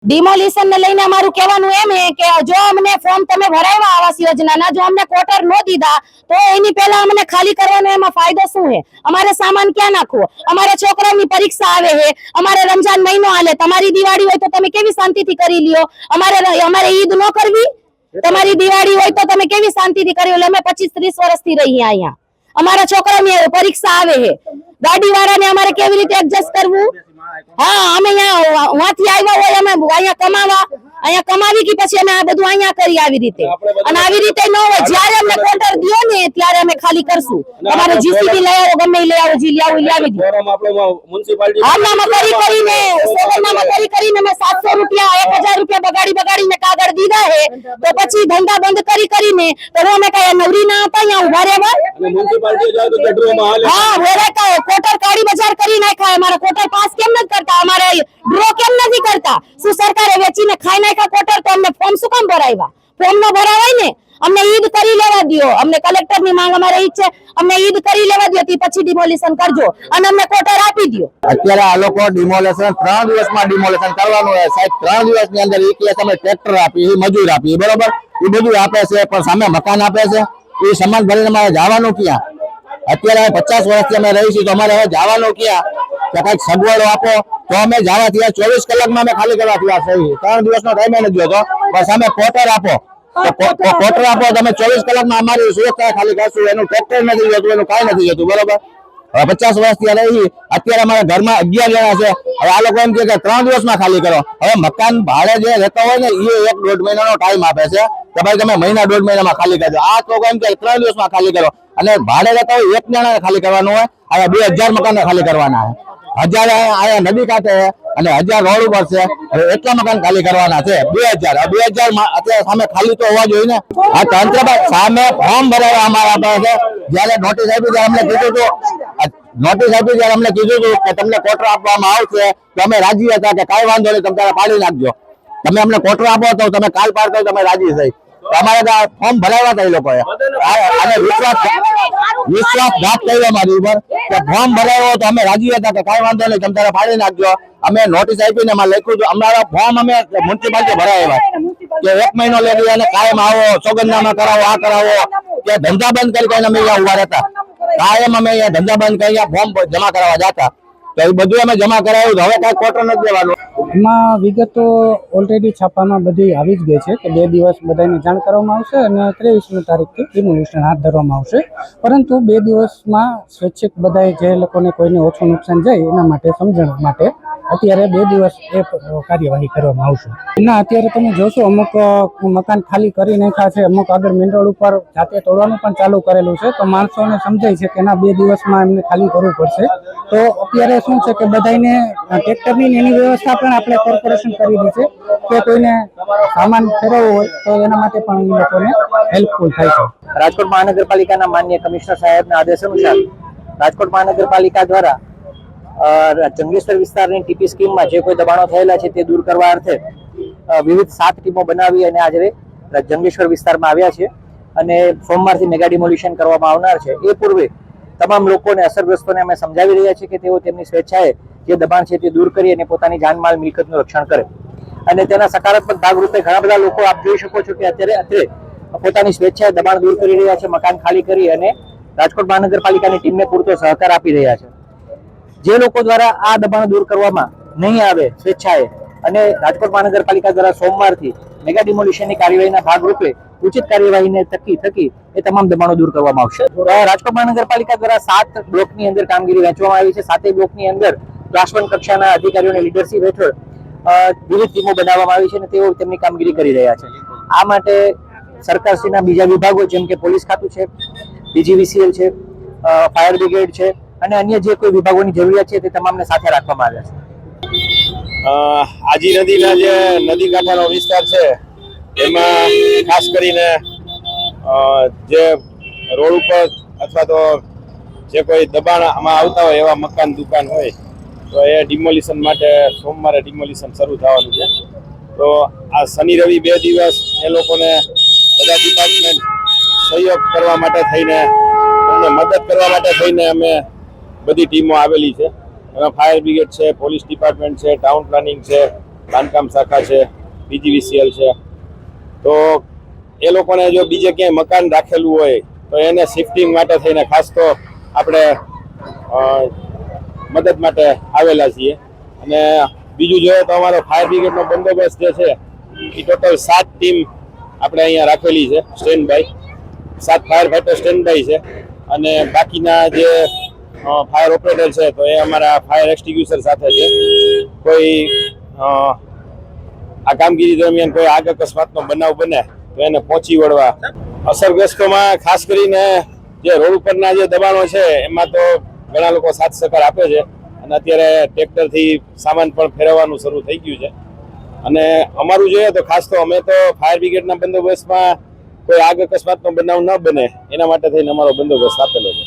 Demolition ને લઈને અમારું કહેવાનું એમ છે કે જો અમને ફોર્મ તમે ભરાવ્યા આવાસ યોજનાના, જો અમને ક્વાર્ટર ન દીધા તો એની પહેલા અમને ખાલી કરવાનો એમાં ફાયદો શું છે? અમારે સામાન ક્યાં નાખવો? અમારે છોકરાઓની પરીક્ષા આવે છે, અમારે રમજાન મહિનો હાલે, તમારી દિવાળી હોય તો તમે કેવી શાંતિથી કરી લ્યો? અમારે ઈદ ન કરવી? તમારી દિવાળી હોય તો તમે કેવી શાંતિથી કરી લો? અમે 25-30 વર્ષથી રહી અહીંયા, અમારા છોકરાઓની પરીક્ષા આવે છે, ગાડી વાળાને અમારે કેવી રીતે એડજસ્ટ કરવું? हाँ અમે वहांથી આવ્યા હોય, અમે અહીંયા કમાવી કે પછી અમે આ બધું અહીંયા કરી આવી રીતે, અને આવી રીતે ન હોય. જ્યારે અમને ક્વાર્ટર દિયો ને ત્યારે અમે ખાલી કરશું. તમારે જીસીબી લઈ આવો, ગમે લઈ આવો, જી લાવો લઈ આવી દો. આનામાં કરીને મેં 700 રૂપિયા 1000 રૂપિયા બગાડીને કાગળ દીધા હે, તો પછી ધંધા બંધ કરીને તો અમે કઈ નવરી ના હતા અહીંયા ઉભા રહેવા? હા વેરાતા ક્વાર્ટર કાળી બજાર કરી નાખ્યા. અમારા ક્વાર્ટર પાસ કેમ નથી કરતા? અમારે ડ્રો કેમ નથી કરતા? શું સરકારે વેચીને ખાઈ નાખ્યા ક્વાર્ટર? તો અમને ફોર્મ શું કામ ભરાવ્યા? ફોર્મ ન ભરાવાય ને. અમને ઈદ કરી લેવા દો. અમને કલેક્ટર ની માંગ અમારે ઈ છે, અમને ઈદ કરી લેવા દો, પછી ડિમોલિશન કરજો અને અમને ક્વાર્ટર આપી દો. અત્યારે આ લોકો ડિમોલિશન 3 દિવસમાં ડિમોલિશન કરવાનું હોય સાહેબ. 3 દિવસની અંદર એ કે તમે ટ્રેક્ટર આપી, મજૂર આપી, બરોબર, એ બધું આપે છે, પણ સામે મકાન આપે છે. એ સમાન ભરીને અમારે જવાનું ક્યાં? અત્યારે 50 વર્ષથી અમે રહી છીએ, તો અમારે હવે જવાનું ક્યાં? કે કઈક સગવડો આપો તો અમે જવા ત્યાં 24 કલાકમાં અમે ખાલી કરવા ત્યાં સહી. 3 દિવસનો ટાઈમ નથી જોતો, બસ અમે ક્વાર્ટર આપો, ક્વાર્ટર આપો, તમે 24 કલાકમાં અમારી સુરક્ષા ખાલી કરશું. એનું ટ્રેક્ટર નથી જતું, એનું કાંઈ નથી જતું, બરોબર. હવે 50 વર્ષથી રહી, અત્યારે અમારા ઘરમાં 11 જણા છે. હવે આ લોકો એમ કે 3 દિવસમાં ખાલી કરો. હવે મકાન ભાડે જે રહેતા હોય ને એ 1-1.5 મહિનાનો ટાઈમ આપે છે કે ભાઈ તમે મહિના 1.5 મહિનામાં ખાલી કરજો. આ લોકો એમ કે 3 દિવસમાં ખાલી કરો, અને ભાડે રહેતા હોય 1 જણાને ખાલી કરવાનું હોય. અહીંયા 2000 મકાનને ખાલી કરવાના છે. 1000 અહીંયા નદી કાંઠે અને 1000 રોડ ઉપર છે. હવે એટલા મકાન ખાલી કરવાના છે. 2000 અત્યારે સામે ખાલી તો હોવા જોઈએ ને. આ તંત્ર સામે ફોર્મ ભરાવા અમારા પાસે જયારે નોટિસ આપી ત્યારે અમને કીધું હતું કે તમને ક્વાર્ટર આપવામાં આવશે, તો અમે રાજી હતા કે કાંઈ વાંધો નહીં, તમે તારા પાડી નાખજો. તમે અમને ક્વાર્ટર આપો તો તમે કાલ પાડતો તમે રાજી થઈ. અમારે ફોર્મ ભરાવ્યા હતા એ લોકોએ, અને વિશ્વાસઘાત કર્યો અમારી ઉપર કે ફોર્મ ભરાયો તો અમે રાજી હતા કે કાંઈ વાંધો નહીં, તમે તારા પાડી નાખજો. અમે નોટિસ આપીને એમાં લખ્યું હતું. અમારા ફોર્મ અમે મ્યુનિસિપાલિટી ભરાવ્યા કે 1 મહિનો લઈ અને કાયમ આવો, સોગંદનામા કરાવો, આ કરાવો, કે ધંધા બંધ કરીને અમે અહીંયા ઉભા રહેતા. કાયમ અમે અહીંયા ધંધા બંધ કરી ફોર્મ જમા કરાવવા જતા. તો એ બધું અમે જમા કરાવ્યું. હવે કાંઈ ક્વાર્ટર નથી દેવાનું. એમાં વિગતો ઓલરેડી છાપામાં બધી આવી જ ગઈ છે કે 2 દિવસ બધાને જાણ કરવામાં આવશે અને 23મી તારીખથી ડિમોલિશન હાથ ધરવામાં આવશે. પરંતુ 2 દિવસમાં સ્વૈચ્છિક બધાએ જે લોકોને કોઈને ઓછું નુકસાન જાય એના માટે સમજણ માટે અત્યારે 2 દિવસ એ કાર્યવાહી કરવામાં આવશે. ના અત્યારે તમે જોશો અમુક મકાન ખાલી કરી નાખ્યા છે, અમુક આગળ મેઇન રોડ ઉપર જાતે તોડવાનું પણ ચાલુ કરેલું છે. તો માણસોને સમજાય છે કે ના 2 દિવસમાં એમને ખાલી કરવું પડશે. તો અત્યારે શું છે કે બધાને ટ્રેક્ટરની એની વ્યવસ્થા પણ આપણે કોર્પોરેશન કરી દી છે કે કોઈને સામાન ફેરવવો હોય તો એના માટે પણ એ લોકોને હેલ્પફુલ થાય છે. રાજકોટ મહાનગરપાલિકાના માનનીય કમિશનર સાહેબના આદેશ અનુસાર રાજકોટ મહાનગરપાલિકા દ્વારા જંગલેશ્વર વિસ્તારની ટીપી સ્કીમમાં જે કોઈ દબાણો થયેલા છે તે દૂર કરવા અર્થે વિવિધ 7 ટીમો બનાવી અને આજે જંગલેશ્વર વિસ્તારમાં આવ્યા છે અને સોમવારથી મેગા ડિમોલિશન કરવામાં આવનાર છે. એ પૂર્વે તમામ લોકોને, અસરગ્રસ્તોને અમે સમજાવી રહ્યા છીએ કે તેઓ તેમની સ્વેચ્છાએ જે દબાણ છે તે દૂર કરી અને પોતાની જાનમાલ મિલકતનું રક્ષણ કરે. અને તેના સકારાત્મક ભાગરૂપે ઘણા બધા લોકો આપ જોઈ શકો છો કે અત્યારે પોતાની સ્વેચ્છાએ દબાણ દૂર કરી રહ્યા છે, મકાન ખાલી કરી અને રાજકોટ મહાનગરપાલિકાની ટીમને પૂરતો સહકાર આપી રહ્યા છે. જે લોકો દ્વારા આ દબાણ દૂર કરવામાં નહીં આવે સ્વેચ્છાએ, અને રાજકોટ મહાનગરપાલિકા દ્વારા સોમવારથી મેગા ડિમોલિશનની કાર્યવાહીના ભાગરૂપે ઉચિત કાર્યવાહીને થકી એ તમામ દબાણો દૂર કરવામાં આવશે. રાજકોટ મહાનગરપાલિકા દ્વારા 7 બ્લોકની અંદર કામગીરી વહેંચવામાં આવી છે. 7 બ્લોકની અંદર ક્લાસ 1 કક્ષાના અધિકારીઓની લીડરશીપ હેઠળ વિવિધ ટીમો બનાવવામાં આવી છે અને તેઓ તેમની કામગીરી કરી રહ્યા છે. આ માટે સરકારશ્રીના બીજા વિભાગો જેમ કે પોલીસ ખાતું છે, DGVCL છે, ફાયર બ્રિગેડ છે અને અન્ય જે કોઈ વિભાગોની જરૂરિયાત છે તે તમામને સાથે રાખવામાં આવ્યા છે. આજી નદીના જે નદી કાંઠાનો વિસ્તાર છે એમાં ખાસ કરીને જે રોડ ઉપર અથવા તો જે કોઈ દબાણ આમાં આવતા હોય એવા મકાન દુકાન હોય તો એ ડિમોલિશન માટે સોમવારે ડિમોલિશન શરૂ થવાનું છે. તો આ શનિ રવિ 2 દિવસ એ લોકોને બધા ડિપાર્ટમેન્ટ સહયોગ કરવા માટે થઈને, એમને મદદ કરવા માટે થઈને અમે બધી ટીમો આવેલી છે. એમાં ફાયર બ્રિગેડ છે, પોલીસ ડિપાર્ટમેન્ટ છે, ટાઉન પ્લાનિંગ છે, બાંધકામ શાખા છે, PGVCL છે. તો એ લોકોને જો બીજે ક્યાંય મકાન રાખેલું હોય તો એને શિફ્ટિંગ માટે થઈને ખાસ તો આપણે મદદ માટે આવેલા છીએ. અને બીજું જોઈએ તો અમારો ફાયર બ્રિગેડનો બંદોબસ્ત જે છે એ ટોટલ 7 ટીમ આપણે અહીંયા રાખેલી છે stand by. 7 firefighter stand by છે અને બાકીના જે ફાયર ઓપરેટર છે તો એ અમારા ફાયર એક્સટિંગ્યુશર સાથે છે. કોઈ આ કામગીરી દરમિયાન કોઈ આગ અકસ્માતનો બનાવ બને તો એને પહોંચી વળવા. અસરગ્રસ્તોમાં ખાસ કરીને જે રોડ ઉપરના જે દબાણો છે એમાં તો ઘણા લોકો સાથ સહકાર આપે છે અને અત્યારે ટ્રેક્ટરથી સામાન પણ ફેરવવાનું શરૂ થઈ ગયું છે. અને અમારું જોઈએ તો ખાસ તો અમે તો ફાયર બ્રિગેડના બંદોબસ્તમાં કોઈ આગ અકસ્માતનો બનાવ ન બને એના માટે થઈને અમારો બંદોબસ્ત આપેલો છે.